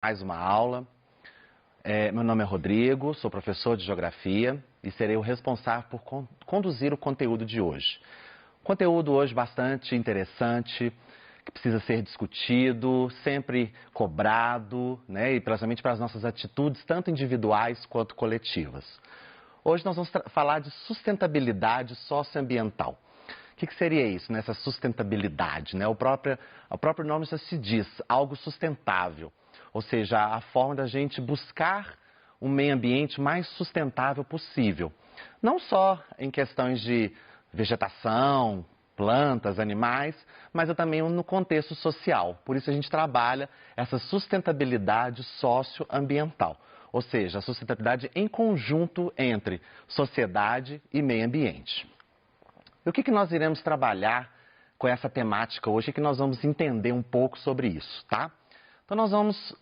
Mais uma aula. Meu nome é Rodrigo, sou professor de Geografia e serei o responsável por conduzir o conteúdo de hoje. Conteúdo hoje bastante interessante, que precisa ser discutido, sempre cobrado, né, e principalmente para as nossas atitudes, tanto individuais quanto coletivas. Hoje nós vamos falar de sustentabilidade socioambiental. O que seria isso, né, essa sustentabilidade? Né? O próprio nome já se diz, algo sustentável. Ou seja, a forma da gente buscar um meio ambiente mais sustentável possível. Não só em questões de vegetação, plantas, animais, mas também no contexto social. Por isso a gente trabalha essa sustentabilidade socioambiental. Ou seja, a sustentabilidade em conjunto entre sociedade e meio ambiente. E o que nós iremos trabalhar com essa temática hoje? Que nós vamos entender um pouco sobre isso, tá? Então nós vamos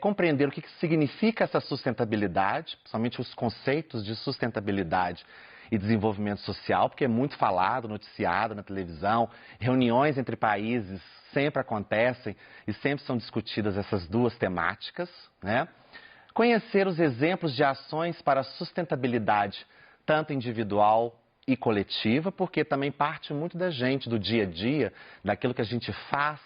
compreender o que significa essa sustentabilidade, principalmente os conceitos de sustentabilidade e desenvolvimento social, porque é muito falado, noticiado na televisão, reuniões entre países sempre acontecem e sempre são discutidas essas duas temáticas, né? Conhecer os exemplos de ações para a sustentabilidade, tanto individual e coletiva, porque também parte muito da gente, do dia a dia, daquilo que a gente faz,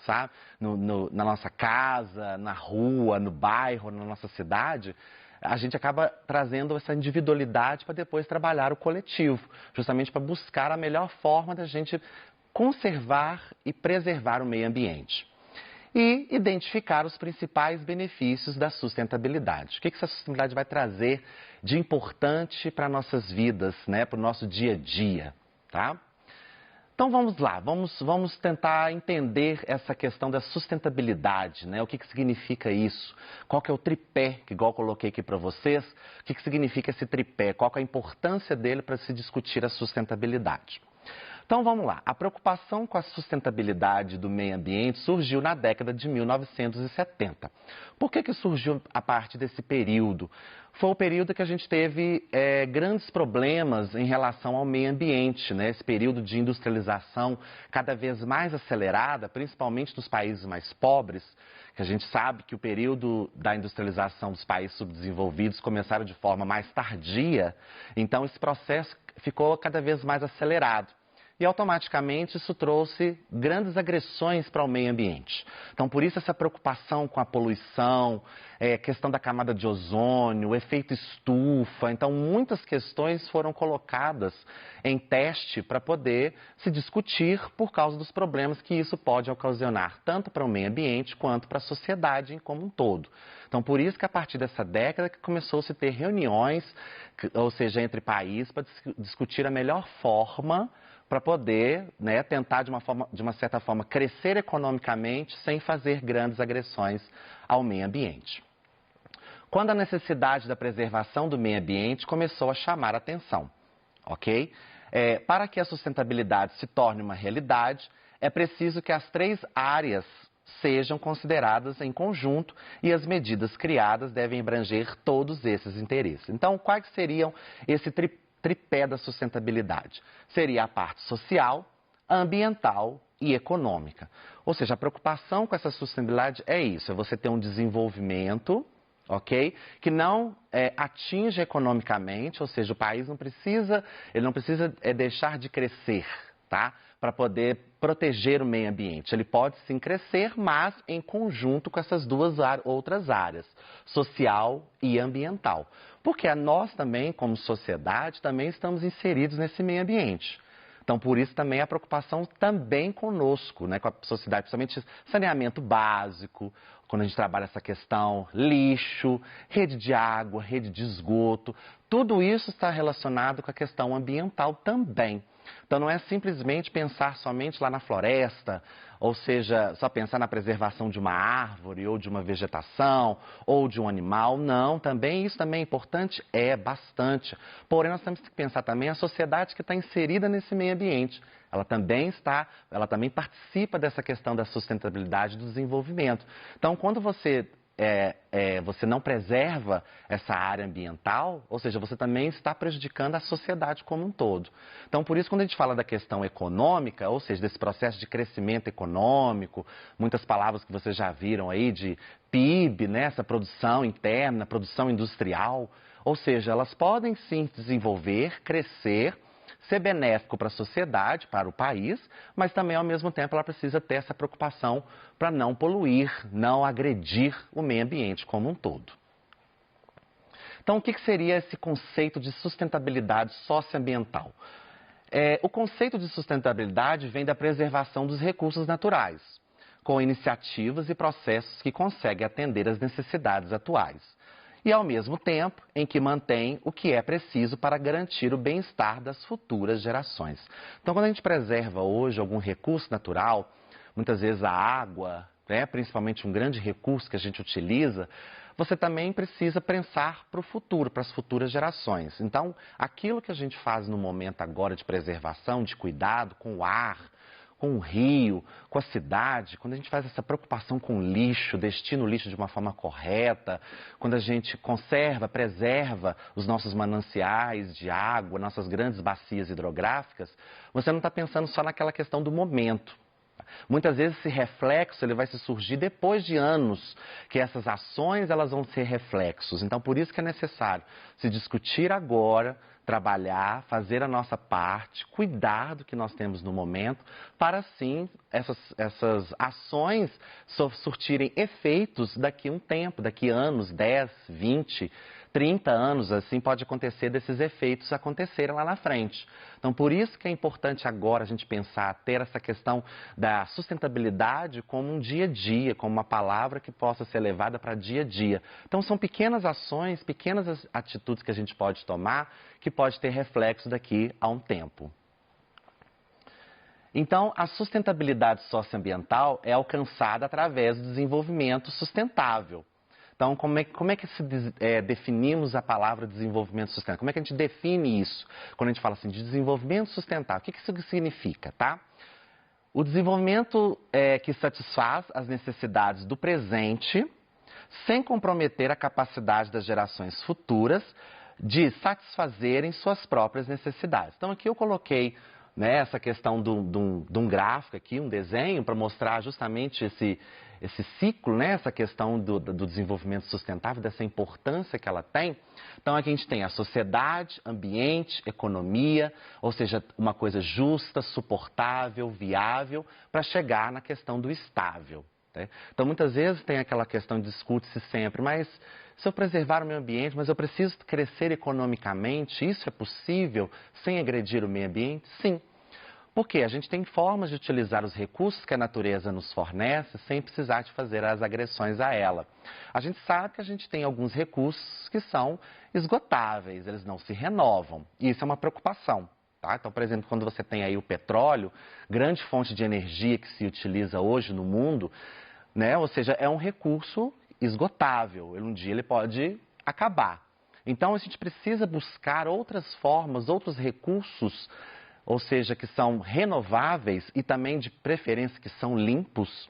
sabe? Na nossa casa, na rua, no bairro, na nossa cidade, a gente acaba trazendo essa individualidade para depois trabalhar o coletivo, justamente para buscar a melhor forma da gente conservar e preservar o meio ambiente. E identificar os principais benefícios da sustentabilidade. O que essa sustentabilidade vai trazer de importante para nossas vidas, né, para o nosso dia a dia, tá? Então vamos lá, vamos tentar entender essa questão da sustentabilidade, né? O que significa isso? Qual que é o tripé, que igual eu coloquei aqui para vocês, o que significa esse tripé? Qual que é a importância dele para se discutir a sustentabilidade? Então vamos lá, a preocupação com a sustentabilidade do meio ambiente surgiu na década de 1970. Por que surgiu a partir desse período? Foi o período que a gente teve grandes problemas em relação ao meio ambiente, né? Esse período de industrialização cada vez mais acelerada, principalmente nos países mais pobres, que a gente sabe que o período da industrialização dos países subdesenvolvidos começaram de forma mais tardia, então esse processo ficou cada vez mais acelerado. E automaticamente isso trouxe grandes agressões para o meio ambiente. Então, por isso essa preocupação com a poluição, questão da camada de ozônio, o efeito estufa. Então, muitas questões foram colocadas em teste para poder se discutir por causa dos problemas que isso pode ocasionar, tanto para o meio ambiente quanto para a sociedade como um todo. Então, por isso que a partir dessa década que começou-se a ter reuniões, ou seja, entre países, para discutir a melhor forma para poder, né, tentar de uma certa forma crescer economicamente sem fazer grandes agressões ao meio ambiente. Quando a necessidade da preservação do meio ambiente começou a chamar a atenção, ok? Para que a sustentabilidade se torne uma realidade, é preciso que as três áreas sejam consideradas em conjunto e as medidas criadas devem abranger todos esses interesses. Então, quais seriam esse tripé da sustentabilidade? Seria a parte social, ambiental e econômica. Ou seja, a preocupação com essa sustentabilidade é isso, é você ter um desenvolvimento, ok? Que não atinja economicamente, ou seja, o país não precisa deixar de crescer, tá? Para poder proteger o meio ambiente. Ele pode sim crescer, mas em conjunto com essas duas outras áreas, social e ambiental. Porque nós também, como sociedade, também estamos inseridos nesse meio ambiente. Então, por isso também a preocupação também conosco, né, com a sociedade, principalmente saneamento básico, quando a gente trabalha essa questão, lixo, rede de água, rede de esgoto, tudo isso está relacionado com a questão ambiental também. Então, não é simplesmente pensar somente lá na floresta, ou seja, só pensar na preservação de uma árvore, ou de uma vegetação, ou de um animal. Não, também isso também é importante? É, bastante. Porém, nós temos que pensar também a sociedade que está inserida nesse meio ambiente. Ela também participa dessa questão da sustentabilidade do desenvolvimento. Então, quando você você não preserva essa área ambiental, ou seja, você também está prejudicando a sociedade como um todo. Então, por isso, quando a gente fala da questão econômica, ou seja, desse processo de crescimento econômico, muitas palavras que vocês já viram aí de PIB, né, essa produção interna, produção industrial, ou seja, elas podem sim desenvolver, crescer, ser benéfico para a sociedade, para o país, mas também, ao mesmo tempo, ela precisa ter essa preocupação para não poluir, não agredir o meio ambiente como um todo. Então, o que seria esse conceito de sustentabilidade socioambiental? O conceito de sustentabilidade vem da preservação dos recursos naturais, com iniciativas e processos que conseguem atender às necessidades atuais. E, ao mesmo tempo, em que mantém o que é preciso para garantir o bem-estar das futuras gerações. Então, quando a gente preserva hoje algum recurso natural, muitas vezes a água, né, principalmente um grande recurso que a gente utiliza, você também precisa pensar para o futuro, para as futuras gerações. Então, aquilo que a gente faz no momento agora de preservação, de cuidado com o ar, com o rio, com a cidade, quando a gente faz essa preocupação com o lixo, destina o lixo de uma forma correta, quando a gente conserva, preserva os nossos mananciais de água, nossas grandes bacias hidrográficas, você não está pensando só naquela questão do momento. Muitas vezes esse reflexo ele vai se surgir depois de anos, que essas ações elas vão ser reflexos. Então, por isso que é necessário se discutir agora, trabalhar, fazer a nossa parte, cuidar do que nós temos no momento, para assim essas ações surtirem efeitos daqui a um tempo, daqui a anos, 10, 20, 30 anos, assim pode acontecer desses efeitos acontecerem lá na frente. Então, por isso que é importante agora a gente pensar, ter essa questão da sustentabilidade como um dia a dia, como uma palavra que possa ser levada para dia a dia. Então, são pequenas ações, pequenas atitudes que a gente pode tomar, que pode ter reflexo daqui a um tempo. Então, a sustentabilidade socioambiental é alcançada através do desenvolvimento sustentável. Então, como é que definimos a palavra desenvolvimento sustentável? Como é que a gente define isso? Quando a gente fala assim de desenvolvimento sustentável, o que isso significa, tá? O desenvolvimento que satisfaz as necessidades do presente, sem comprometer a capacidade das gerações futuras de satisfazerem suas próprias necessidades. Então, aqui eu coloquei, né, essa questão de um gráfico aqui, um desenho, para mostrar justamente esse ciclo, né, essa questão do desenvolvimento sustentável, dessa importância que ela tem. Então, aqui a gente tem a sociedade, ambiente, economia, ou seja, uma coisa justa, suportável, viável, para chegar na questão do estável. Né? Então, muitas vezes tem aquela questão, discute-se sempre, mas se eu preservar o meio ambiente, mas eu preciso crescer economicamente, isso é possível sem agredir o meio ambiente? Sim. Porque a gente tem formas de utilizar os recursos que a natureza nos fornece sem precisar de fazer as agressões a ela. A gente sabe que a gente tem alguns recursos que são esgotáveis, eles não se renovam. E isso é uma preocupação. Tá? Então, por exemplo, quando você tem aí o petróleo, grande fonte de energia que se utiliza hoje no mundo, né? Ou seja, é um recurso esgotável. Um dia ele pode acabar. Então, a gente precisa buscar outras formas, outros recursos, ou seja, que são renováveis e também, de preferência, que são limpos,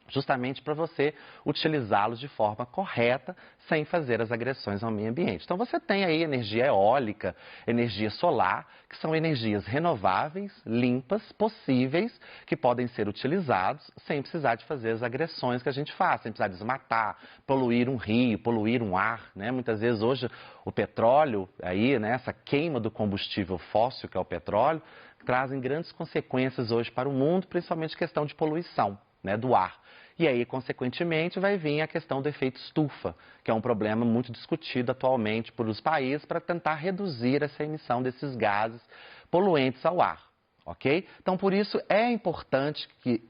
justamente para você utilizá-los de forma correta, sem fazer as agressões ao meio ambiente. Então, você tem aí energia eólica, energia solar, que são energias renováveis, limpas, possíveis, que podem ser utilizados sem precisar de fazer as agressões que a gente faz, sem precisar desmatar, poluir um rio, poluir um ar, né? Muitas vezes hoje o petróleo, aí, né, essa queima do combustível fóssil, que é o petróleo, trazem grandes consequências hoje para o mundo, principalmente questão de poluição, né, do ar. E aí, consequentemente, vai vir a questão do efeito estufa, que é um problema muito discutido atualmente por os países para tentar reduzir essa emissão desses gases poluentes ao ar, ok? Então, por isso, é importante que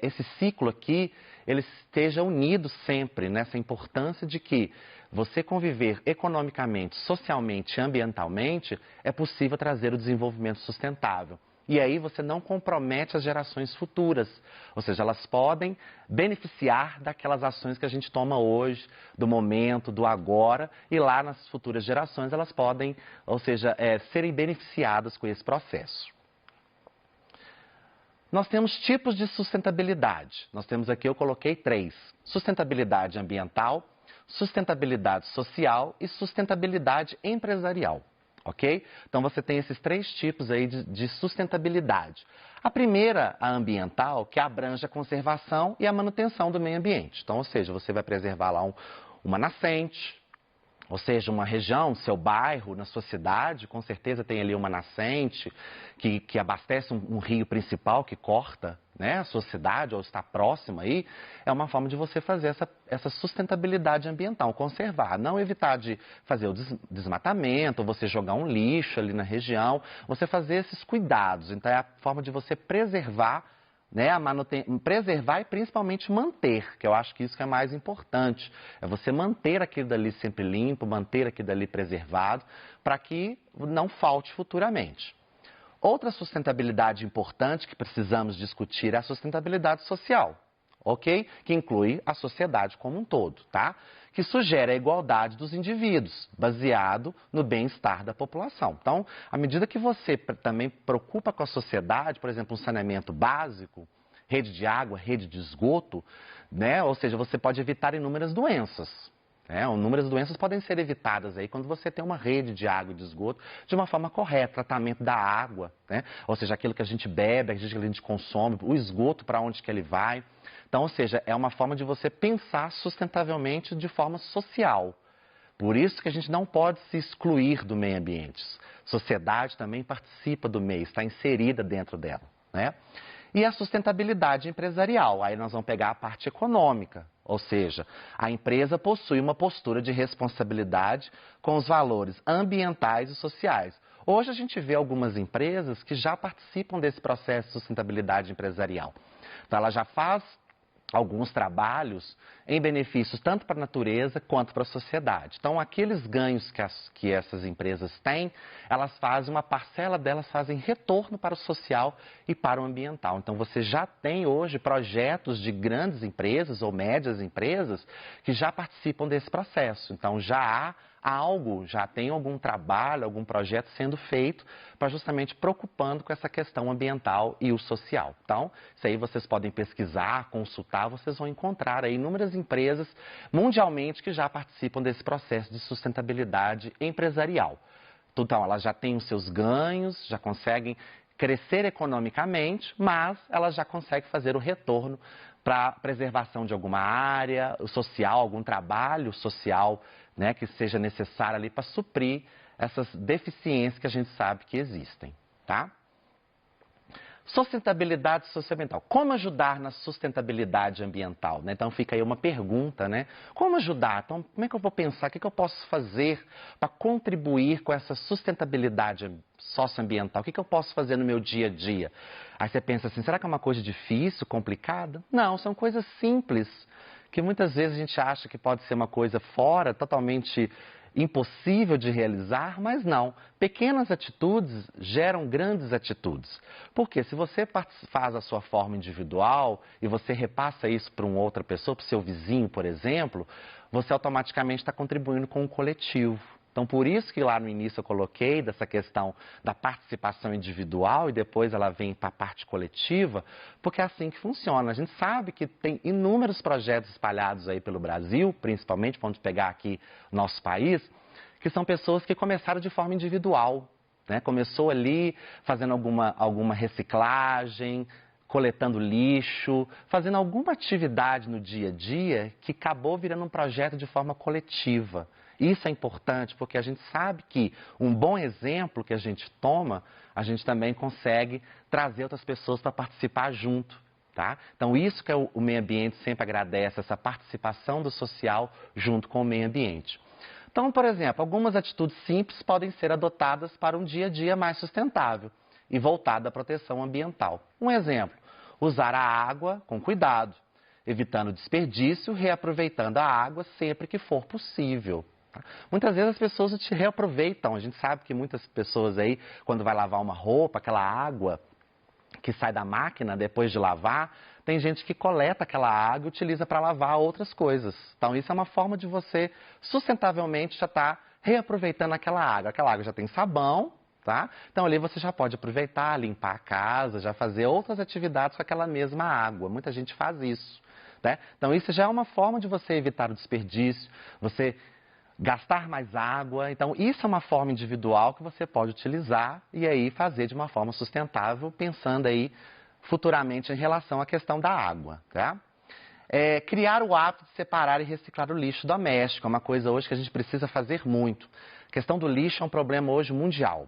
esse ciclo aqui, ele esteja unido sempre nessa importância de que você conviver economicamente, socialmente e ambientalmente, é possível trazer o desenvolvimento sustentável. E aí você não compromete as gerações futuras, ou seja, elas podem beneficiar daquelas ações que a gente toma hoje, do momento, do agora, e lá nas futuras gerações elas podem, ou seja, serem beneficiadas com esse processo. Nós temos tipos de sustentabilidade. Nós temos aqui, eu coloquei 3. Sustentabilidade ambiental, sustentabilidade social e sustentabilidade empresarial. Ok? Então, você tem esses 3 tipos aí de sustentabilidade. A primeira, a ambiental, que abrange a conservação e a manutenção do meio ambiente. Então, ou seja, você vai preservar lá uma nascente, ou seja, uma região, seu bairro, na sua cidade, com certeza tem ali uma nascente que abastece um rio principal que corta, né, a sua cidade ou está próxima aí. É uma forma de você fazer essa sustentabilidade ambiental, conservar, não evitar de fazer o desmatamento, ou você jogar um lixo ali na região, você fazer esses cuidados. Então é a forma de você preservar, né, preservar e principalmente manter, que eu acho que isso que é mais importante. É você manter aquilo dali sempre limpo, manter aquilo dali preservado, para que não falte futuramente. Outra sustentabilidade importante que precisamos discutir é a sustentabilidade social, ok? Que inclui a sociedade como um todo, tá? Que sugere a igualdade dos indivíduos, baseado no bem-estar da população. Então, à medida que você também preocupa com a sociedade, por exemplo, um saneamento básico, rede de água, rede de esgoto, né? Ou seja, você pode evitar inúmeras doenças. Inúmeras doenças podem ser evitadas aí quando você tem uma rede de água e de esgoto de uma forma correta, tratamento da água, né? Ou seja, aquilo que a gente bebe, aquilo que a gente consome, o esgoto para onde que ele vai. Então, ou seja, é uma forma de você pensar sustentavelmente de forma social. Por isso que a gente não pode se excluir do meio ambiente. A sociedade também participa do meio, está inserida dentro dela, né? E a sustentabilidade empresarial, aí nós vamos pegar a parte econômica, ou seja, a empresa possui uma postura de responsabilidade com os valores ambientais e sociais. Hoje a gente vê algumas empresas que já participam desse processo de sustentabilidade empresarial. Então ela já faz alguns trabalhos em benefícios tanto para a natureza quanto para a sociedade. Então, aqueles ganhos que essas empresas têm, elas fazem, uma parcela delas fazem retorno para o social e para o ambiental. Então, você já tem hoje projetos de grandes empresas ou médias empresas que já participam desse processo. Então, já tem algum trabalho, algum projeto sendo feito para justamente preocupando com essa questão ambiental e o social. Então, isso aí vocês podem pesquisar, consultar, vocês vão encontrar aí inúmeras empresas mundialmente que já participam desse processo de sustentabilidade empresarial. Então, elas já têm os seus ganhos, já conseguem crescer economicamente, mas elas já conseguem fazer o retorno para a preservação de alguma área social, algum trabalho social, né, que seja necessário ali para suprir essas deficiências que a gente sabe que existem, tá? Sustentabilidade socioambiental. Como ajudar na sustentabilidade ambiental, né? Então fica aí uma pergunta, né? Como ajudar? Então, como é que eu vou pensar? O que eu posso fazer para contribuir com essa sustentabilidade socioambiental? O que eu posso fazer no meu dia a dia? Aí você pensa assim, será que é uma coisa difícil, complicada? Não, são coisas simples, que muitas vezes a gente acha que pode ser uma coisa fora, totalmente impossível de realizar, mas não. Pequenas atitudes geram grandes atitudes. Porque se você faz a sua forma individual e você repassa isso para uma outra pessoa, para o seu vizinho, por exemplo, você automaticamente está contribuindo com o coletivo. Então, por isso que lá no início eu coloquei dessa questão da participação individual e depois ela vem para a parte coletiva, porque é assim que funciona. A gente sabe que tem inúmeros projetos espalhados aí pelo Brasil, principalmente, vamos pegar aqui nosso país, que são pessoas que começaram de forma individual, né? Começou ali fazendo alguma reciclagem, coletando lixo, fazendo alguma atividade no dia a dia que acabou virando um projeto de forma coletiva. Isso é importante porque a gente sabe que um bom exemplo que a gente toma, a gente também consegue trazer outras pessoas para participar junto, tá? Então, isso que o meio ambiente sempre agradece, essa participação do social junto com o meio ambiente. Então, por exemplo, algumas atitudes simples podem ser adotadas para um dia a dia mais sustentável e voltado à proteção ambiental. Um exemplo, usar a água com cuidado, evitando desperdício, reaproveitando a água sempre que for possível. Muitas vezes as pessoas te reaproveitam. A gente sabe que muitas pessoas aí, quando vai lavar uma roupa, aquela água que sai da máquina depois de lavar, tem gente que coleta aquela água e utiliza para lavar outras coisas. Então, isso é uma forma de você sustentavelmente já estar reaproveitando aquela água. Aquela água já tem sabão, tá? Então ali você já pode aproveitar, limpar a casa, já fazer outras atividades com aquela mesma água. Muita gente faz isso, né? Então isso já é uma forma de você evitar o desperdício, você gastar mais água. Então isso é uma forma individual que você pode utilizar e aí fazer de uma forma sustentável, pensando aí futuramente em relação à questão da água, tá? Criar o hábito de separar e reciclar o lixo doméstico, é uma coisa hoje que a gente precisa fazer muito. A questão do lixo é um problema hoje mundial,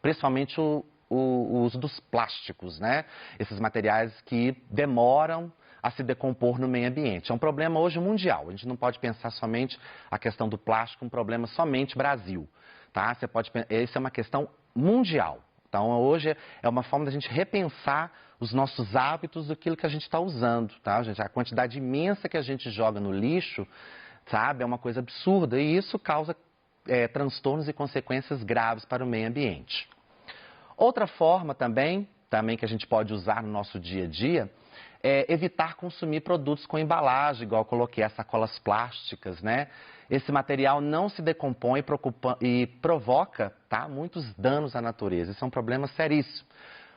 principalmente o uso dos plásticos, né? Esses materiais que demoram a se decompor no meio ambiente. É um problema hoje mundial. A gente não pode pensar somente a questão do plástico, um problema somente Brasil, tá? Isso é uma questão mundial. Então, hoje é uma forma da gente repensar os nossos hábitos daquilo que a gente está usando, tá, gente? A quantidade imensa que a gente joga no lixo, sabe, é uma coisa absurda e isso causa transtornos e consequências graves para o meio ambiente. Outra forma também que a gente pode usar no nosso dia a dia é evitar consumir produtos com embalagem, igual eu coloquei, as sacolas plásticas, né? Esse material não se decompõe e provoca, tá, muitos danos à natureza. Isso é um problema seríssimo.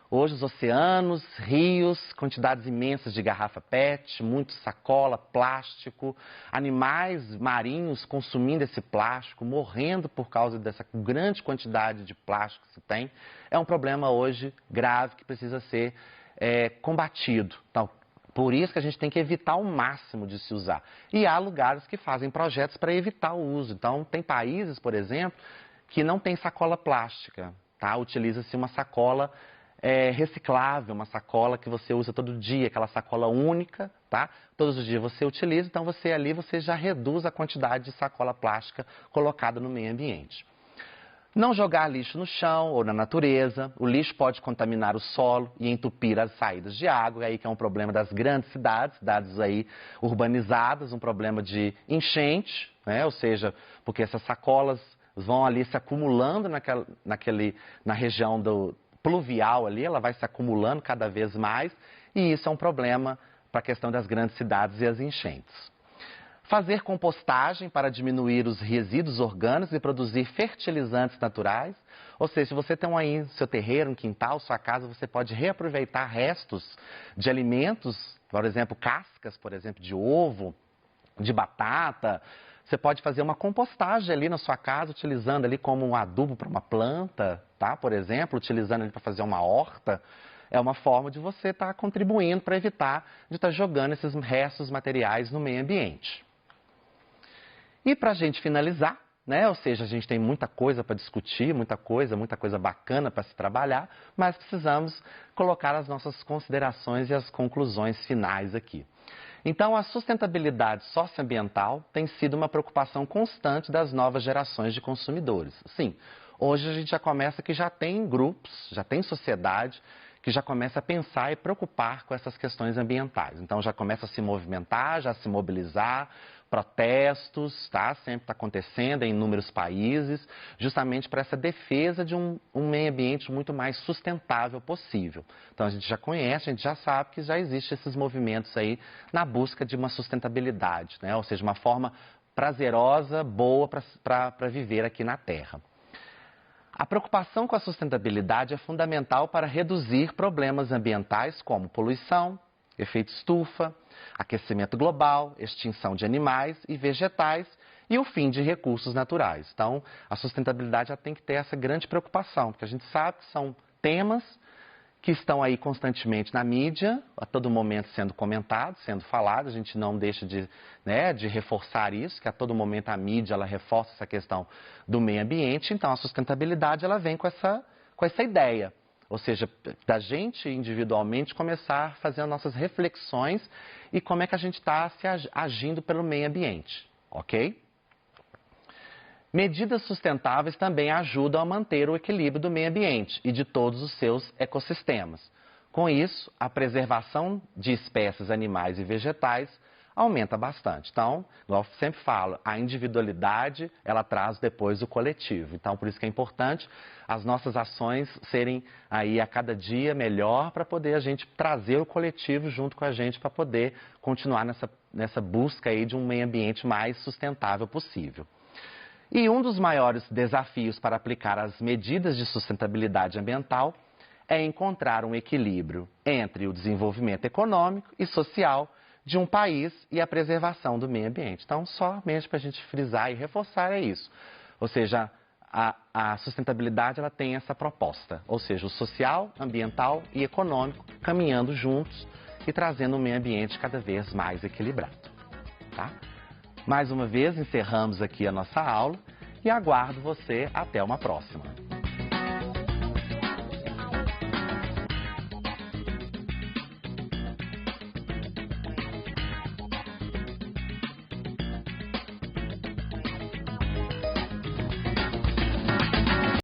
Hoje os oceanos, rios, quantidades imensas de garrafa PET, muito sacola, plástico, animais marinhos consumindo esse plástico, morrendo por causa dessa grande quantidade de plástico que se tem. É um problema hoje grave que precisa ser combatido. Então, por isso que a gente tem que evitar ao máximo de se usar. E há lugares que fazem projetos para evitar o uso. Então, tem países, por exemplo, que não tem sacola plástica, tá? Utiliza-se uma sacola reciclável, uma sacola que você usa todo dia, aquela sacola única, tá? Todos os dias você utiliza, então você já reduz a quantidade de sacola plástica colocada no meio ambiente. Não jogar lixo no chão ou na natureza. O lixo pode contaminar o solo e entupir as saídas de água, aí que é um problema das grandes cidades aí urbanizadas, um problema de enchente, né? Ou seja, porque essas sacolas vão ali se acumulando na região pluvial ali, ela vai se acumulando cada vez mais e isso é um problema para a questão das grandes cidades e as enchentes. Fazer compostagem para diminuir os resíduos orgânicos e produzir fertilizantes naturais. Ou seja, se você tem aí seu terreiro, um quintal, sua casa, você pode reaproveitar restos de alimentos, por exemplo, cascas, por exemplo, de ovo, de batata. Você pode fazer uma compostagem ali na sua casa, utilizando ali como um adubo para uma planta, tá? Por exemplo, utilizando ele para fazer uma horta. É uma forma de você estar contribuindo para evitar de estar jogando esses restos materiais no meio ambiente. E para a gente finalizar, né? Ou seja, a gente tem muita coisa para discutir, muita coisa bacana para se trabalhar, mas precisamos colocar as nossas considerações e as conclusões finais aqui. Então, a sustentabilidade socioambiental tem sido uma preocupação constante das novas gerações de consumidores. Sim, hoje a gente já começa que já tem grupos, já tem sociedade que já começa a pensar e preocupar com essas questões ambientais. Então, já começa a se movimentar, já a se mobilizar, protestos, tá? Sempre está acontecendo em inúmeros países, justamente para essa defesa de um meio ambiente muito mais sustentável possível. Então, a gente já conhece, a gente já sabe que já existem esses movimentos aí na busca de uma sustentabilidade, né? Ou seja, uma forma prazerosa, boa para viver aqui na Terra. A preocupação com a sustentabilidade é fundamental para reduzir problemas ambientais como poluição, efeito estufa, aquecimento global, extinção de animais e vegetais e o fim de recursos naturais. Então, a sustentabilidade já tem que ter essa grande preocupação, porque a gente sabe que são temas que estão aí constantemente na mídia, a todo momento sendo comentados, sendo falados. A gente não deixa de reforçar isso, que a todo momento a mídia ela reforça essa questão do meio ambiente. Então, a sustentabilidade ela vem com essa ideia. Ou seja, da gente individualmente começar a fazer as nossas reflexões e como é que a gente está agindo pelo meio ambiente, ok? Medidas sustentáveis também ajudam a manter o equilíbrio do meio ambiente e de todos os seus ecossistemas. Com isso, a preservação de espécies animais e vegetais aumenta bastante. Então, igual eu sempre falo, a individualidade, ela traz depois o coletivo. Então, por isso que é importante as nossas ações serem aí a cada dia melhor para poder a gente trazer o coletivo junto com a gente para poder continuar nessa busca aí de um meio ambiente mais sustentável possível. E um dos maiores desafios para aplicar as medidas de sustentabilidade ambiental é encontrar um equilíbrio entre o desenvolvimento econômico e social de um país e a preservação do meio ambiente. Então, somente para a gente frisar e reforçar é isso. Ou seja, a sustentabilidade ela tem essa proposta, ou seja, o social, ambiental e econômico caminhando juntos e trazendo um meio ambiente cada vez mais equilibrado. Tá? Mais uma vez, encerramos aqui a nossa aula e aguardo você até uma próxima.